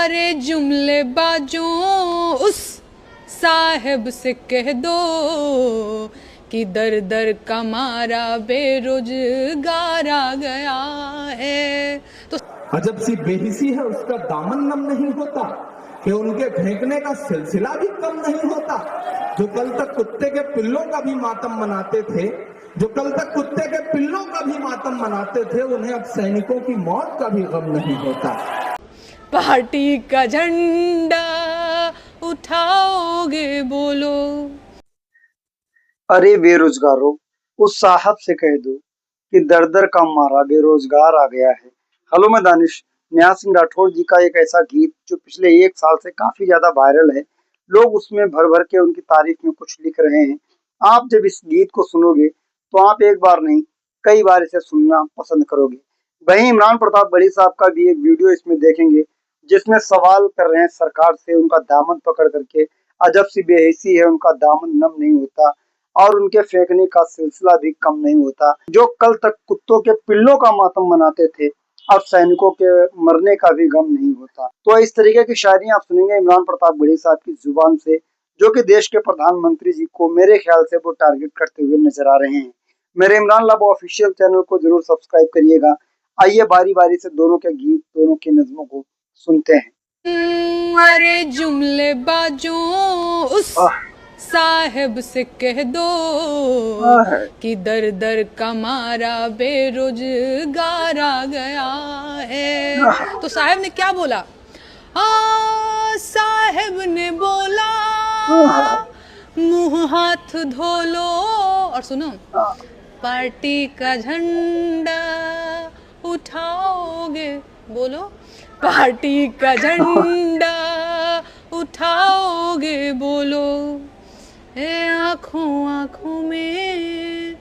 अरे जुमले बाजों उस साहिब से कह दो कि दर दर का मारा बेरोजगार आ गया है। तो अजब सी बेहिसी है उसका दामन नम नहीं होता कि उनके फेंकने का सिलसिला भी कम नहीं होता। जो कल तक कुत्ते के पिल्लों का भी मातम मनाते थे, जो कल तक कुत्ते के पिल्लों का भी मातम मनाते थे, उन्हें अब सैनिकों की मौत का भी गम नहीं होता। पार्टी का झंडा उठाओगे बोलो। अरे बेरोजगारों, उस साहब से कह दो कि दर दर का मारा बेरोजगार आ गया है। हेलो, मैं दानिश। नेहा सिंह राठौर जी का एक ऐसा गीत जो पिछले 1 साल से काफी ज्यादा वायरल है। लोग उसमें भर भर के उनकी तारीफ में कुछ लिख रहे हैं। आप जब इस गीत को सुनोगे तो आप एक बार नहीं कई बार इसे सुनना पसंद करोगे। वहीं इमरान प्रताप बड़ी साहब का भी एक वीडियो इसमें देखेंगे जिसमें सवाल कर रहे हैं सरकार से, उनका दामन पकड़ करके। अजब सी बेहिसी है, उनका दामन नम नहीं होता और उनके फेंकने का सिलसिला भी कम नहीं होता। जो कल तक कुत्तों के पिल्लों का मातम मनाते थे, अब सैनिकों के मरने का भी गम नहीं होता। तो इस तरीके की शायरी आप सुनेंगे इमरान प्रताप बड़ी साहब की जुबान से, जो कि देश के प्रधानमंत्री जी को मेरे ख्याल से वो टारगेट करते हुए नजर आ रहे हैं। मेरे इमरान लव ऑफिशियल चैनल को जरूर सब्सक्राइब करिएगा। आइए बारी बारी से दोनों के गीत, दोनों की नज़मों को सुनते हैं। अरे जुमले बाजों उस साहिब से कह दो कि दर दर का मारा बेरोजगार आ गया है। तो साहिब ने क्या बोला? साहिब ने बोला मुंह हाथ धो लो। और सुनो, पार्टी का झंडा उठाओगे बोलो, पार्टी का झंडा उठाओगे बोलो। आंखों आंखों में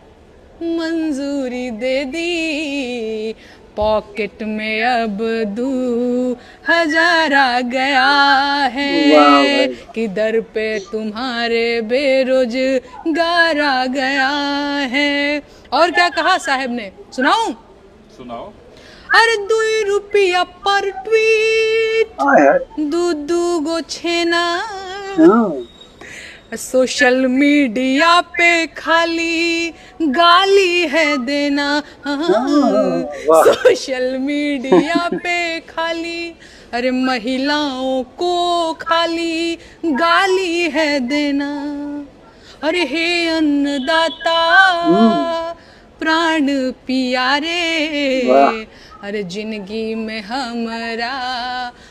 मंजूरी दे दी, पॉकेट में अब 2000 आ गया है कि दर पे तुम्हारे बेरोजगार आ गया है। और क्या कहा साहब ने, सुनाऊं? सुनाओ। अरे 2 रुपया पर ट्वीट, दू गो छेना, सोशल मीडिया पे खाली गाली है देना। सोशल मीडिया पे खाली, अरे महिलाओं को खाली गाली है देना। अरे हे अन्नदाता प्राण प्यारे, अरे जिंदगी में हमारा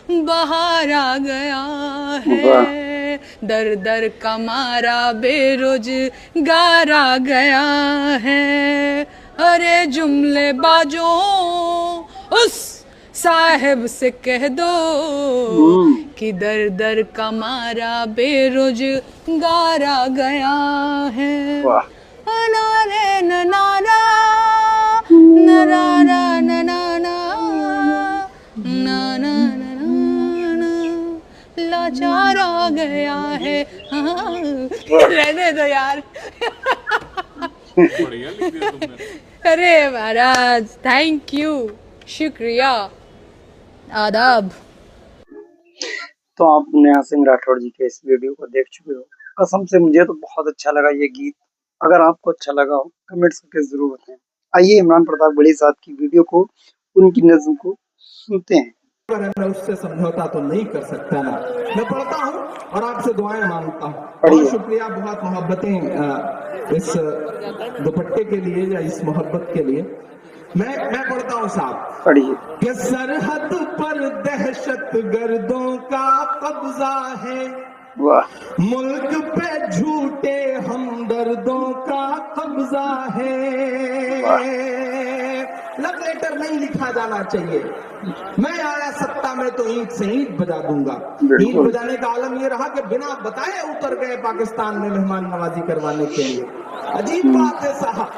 बाहर आ गया है, दर दर का मारा बेरोजगार आ गया है। अरे जुमले बाजों उस साहिब से कह दो कि दर दर का मारा बेरोजगार आ गया है। नारे नारा नारा नाना लाचार आ गया है। रहने दो यार। बढ़िया लिख दिया तुमने। अरे महाराज, थैंक यू, शुक्रिया, आदाब। तो आप नेहा सिंह राठौर जी के इस वीडियो को देख चुके हो। कसम से मुझे तो बहुत अच्छा लगा ये गीत। अगर आपको अच्छा लगा हो कमेंट्स करके जरूर बताएं। आइए इमरान प्रताप बड़ी साहब की वीडियो को, उनकी नज़्म को सुनते हैं। मैं उससे समझौता तो नहीं कर सकता ना। मैं पढ़ता हूँ और आपसे दुआएं मांगता हूँ। बहुत शुक्रिया, बहुत मोहब्बतें इस दुपट्टे के लिए या इस मोहब्बत के लिए। मैं पढ़ता हूँ साहब। पढ़िए। कि सरहद पर दहशत गर्दों का कब्जा है, मुल्क पे झूठे हमदर्दों का कब्जा है। लव लेटर नहीं लिखा जाना चाहिए। मैं आया सत्ता में तो ईंट से ईंट बजा दूंगा। ईंट बजाने का आलम ये रहा कि बिना बताए उतर गए पाकिस्तान में मेहमान नवाजी करवाने के लिए। अजीब बात है साहब,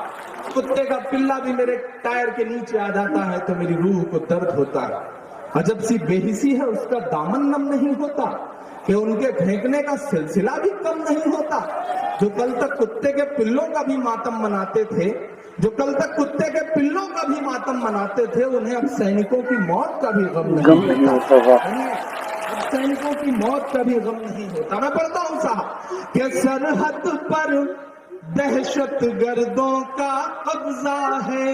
कुत्ते का पिल्ला भी मेरे टायर के नीचे आ जाता है तो मेरी रूह को दर्द होता है। अजब सी बेहिसी है उसका दामन नम नहीं होता कि उनके फेंकने का सिलसिला भी कम नहीं होता। जो कल तक कुत्ते के पिल्लों का भी मातम मनाते थे, जो कल तक कुत्ते के पिल्लों का भी मातम मनाते थे, उन्हें अब सैनिकों की मौत का भी गम नहीं होता। सैनिकों की मौत का भी गम नहीं होता। मैं पढ़ता हूं साहब कि सरहद पर दहशत गर्दों का कब्जा है,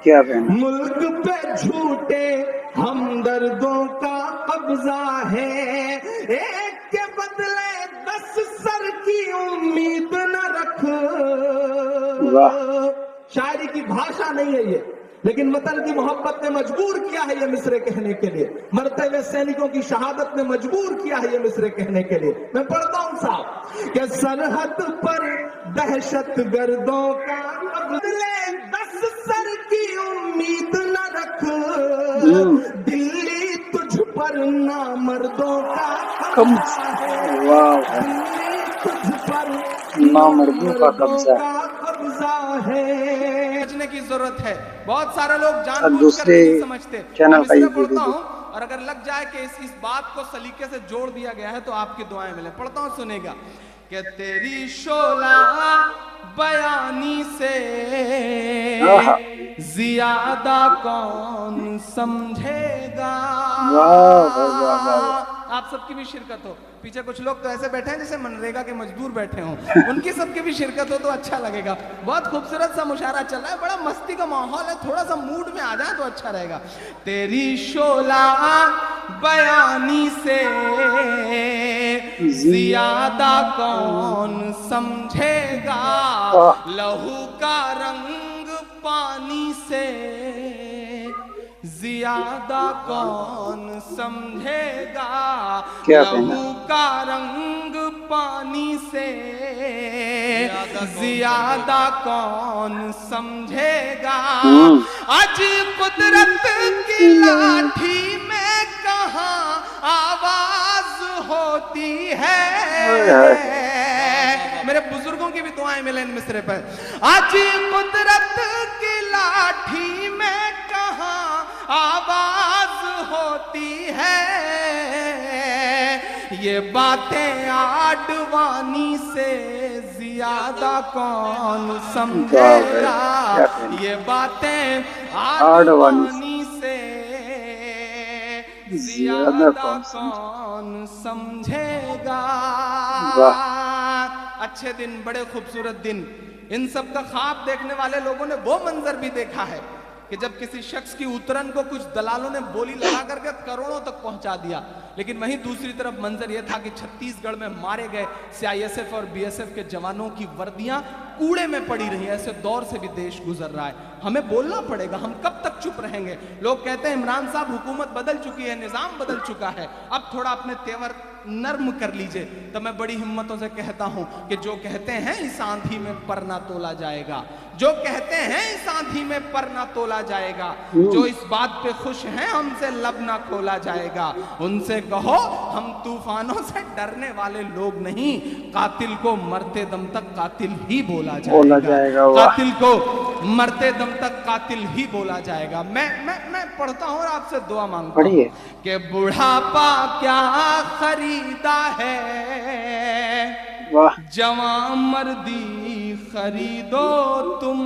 क्या कहना, मुल्क पे झूठे हमदर्दों का कब्जा है, एक के बदले 10 सर की उम्मीद न रख। वाह, शायरी की भाषा नहीं है ये, लेकिन वतन की मोहब्बत ने मजबूर किया है ये मिसरे कहने के लिए, मरते हुए सैनिकों की शहादत ने मजबूर किया है ये मिसरे कहने के लिए। मैं पढ़ता हूं साहब कि सरहद पर दहशत गर्दों का बदले 10 सर की उम्मीद न रख, दिल्ली तुझ पर नामर्दों का कब्जा है, वाह, दिल्ली तुझ पर नामर्दों का कब्जा है। समझने की जरूरत है, बहुत सारे लोग अब जानबूझकर दूसरे नहीं समझते। चैनल का ये मैं पढ़ता वीडियो हूं और अगर लग जाए कि इस बात को सलीके से जोड़ दिया गया है तो आपकी दुआएं मिले। पढ़ता हूं, सुनेगा कि तेरी शोला बयानी से ज्यादा कौन समझेगा। आप सबकी भी शिरकत हो। पीछे कुछ लोग तो ऐसे बैठे हैं जैसे मनरेगा के मजदूर बैठे हों, उनकी सबकी भी शिरकत हो तो अच्छा लगेगा। बहुत खूबसूरत सा मुशायरा चल रहा है, बड़ा मस्ती का माहौल है, थोड़ा सा मूड में आ जाए तो अच्छा रहेगा। तेरी शोला बयानी से ज्यादा कौन समझेगा, लहू का रंग पानी से ज्यादा कौन समझेगा, लहू का रंग पानी से ज्यादा कौन समझेगा। आज कुदरत की लाठी में कहाँ आवाज होती है, मेरे बुजुर्गों की भी दुआएं मिले इन मिसरे पर। आज कुदरत की लाठी में कहाँ आवाज होती है, ये बातें आडवाणी से ज्यादा कौन समझेगा, ये बातें आडवाणी से ज्यादा कौन समझेगा। अच्छे दिन, बड़े खूबसूरत दिन, इन सब का ख्वाब देखने वाले लोगों ने वो मंजर भी देखा है कि जब किसी शख्स की उतरन को कुछ दलालों ने बोली लगा करके करोड़ों तक पहुंचा दिया, लेकिन वहीं दूसरी तरफ मंजर यह था कि छत्तीसगढ़ में मारे गए सीआईएसएफ और बीएसएफ के जवानों की वर्दियां कूड़े में पड़ी रही। ऐसे दौर से भी देश गुजर रहा है, हमें बोलना पड़ेगा, हम कब तक चुप रहेंगे। लोग कहते हैं इमरान साहब हुकूमत बदल चुकी है, निजाम बदल चुका है, अब थोड़ा अपने तेवर नर्म कर लीजिए। तो मैं बड़ी हिम्मतों से कहता हूं कि जो कहते हैं इस आंधी में पर ना तोला जाएगा, जो कहते हैं इस आंधी में पर ना तोला जाएगा, जो इस बात पे खुश हैं हमसे लब ना खोला जाएगा, उनसे कहो हम तूफानों से डरने वाले लोग नहीं, कातिल को मरते दम तक कातिल ही बोला जाएगा, कातिल को मरते दम तक कातिल ही बोला जाएगा। मैं पढ़ता हूं और आपसे दुआ मांगता हूं कि बुढ़ापा क्या खरीदा है, जवां मर्दी खरीदो तुम।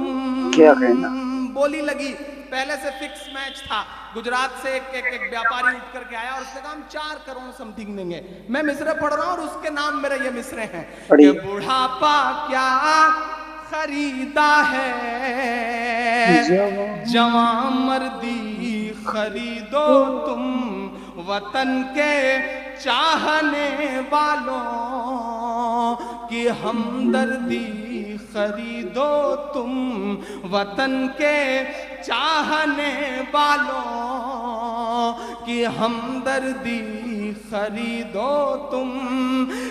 क्या कहना, बोली लगी, पहले से फिक्स मैच था, गुजरात से एक व्यापारी उठ करके आया और उसने कहा हम 4 करोड़ समथिंग देंगे। मैं मिसरे पढ़ रहा हूं और उसके नाम मेरे ये मिसरे हैं कि बुढ़ापा क्या खरीदा है, जवां मर्दी खरीदो तुम, वतन के चाहने वालों की हमदर्दी खरीदो तुम, वतन के चाहने वालों की हमदर्दी खरीदो तुम।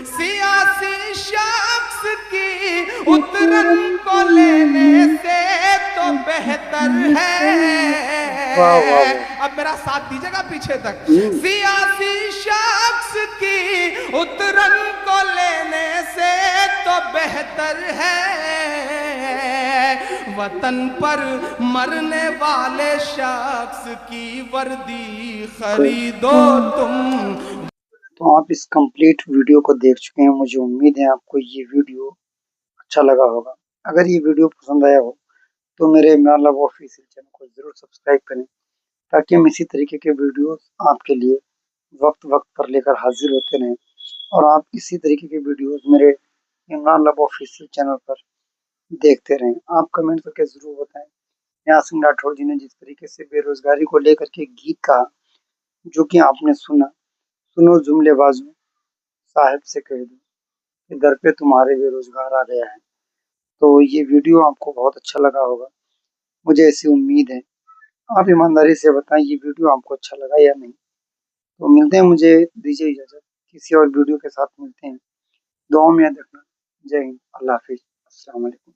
सियासी शख्स की उतरन को लेने से तो बेहतर है, अब मेरा साथ दीजिएगा पीछे तक। सियासी शख्स की उतरन को लेने से तो बेहतर है, वतन पर मरने वाले शख्स की वर्दी खरीदो तुम। तो आप इस कंप्लीट वीडियो को देख चुके हैं, मुझे उम्मीद है आपको ये वीडियो अच्छा लगा होगा। अगर ये वीडियो पसंद आया हो तो मेरे इमरान लव ऑफिशियल चैनल को ज़रूर सब्सक्राइब करें, ताकि हम इसी तरीके के वीडियोस आपके लिए वक्त वक्त पर लेकर हाजिर होते रहें और आप इसी तरीके के वीडियोस मेरे इमरान लब ऑफिशियल चैनल पर देखते रहें। आप कमेंट करके ज़रूर बताएं नेहा सिंह राठौर जी ने जिस तरीके से बेरोजगारी को लेकर के गीत कहा, जो कि आपने सुना, सुनो जुमले बाजू साहिब से कह दो कि दर पे तुम्हारे बेरोजगार आ गया है। तो ये वीडियो आपको बहुत अच्छा लगा होगा, मुझे ऐसी उम्मीद है। आप ईमानदारी से बताएं ये वीडियो आपको अच्छा लगा या नहीं। तो मिलते हैं, मुझे दीजिए इजाज़त, किसी और वीडियो के साथ मिलते हैं। दुआ में याद रखना। जय हिंद, अल्लाह हाफिज़, अस्सलाम वालेकुम।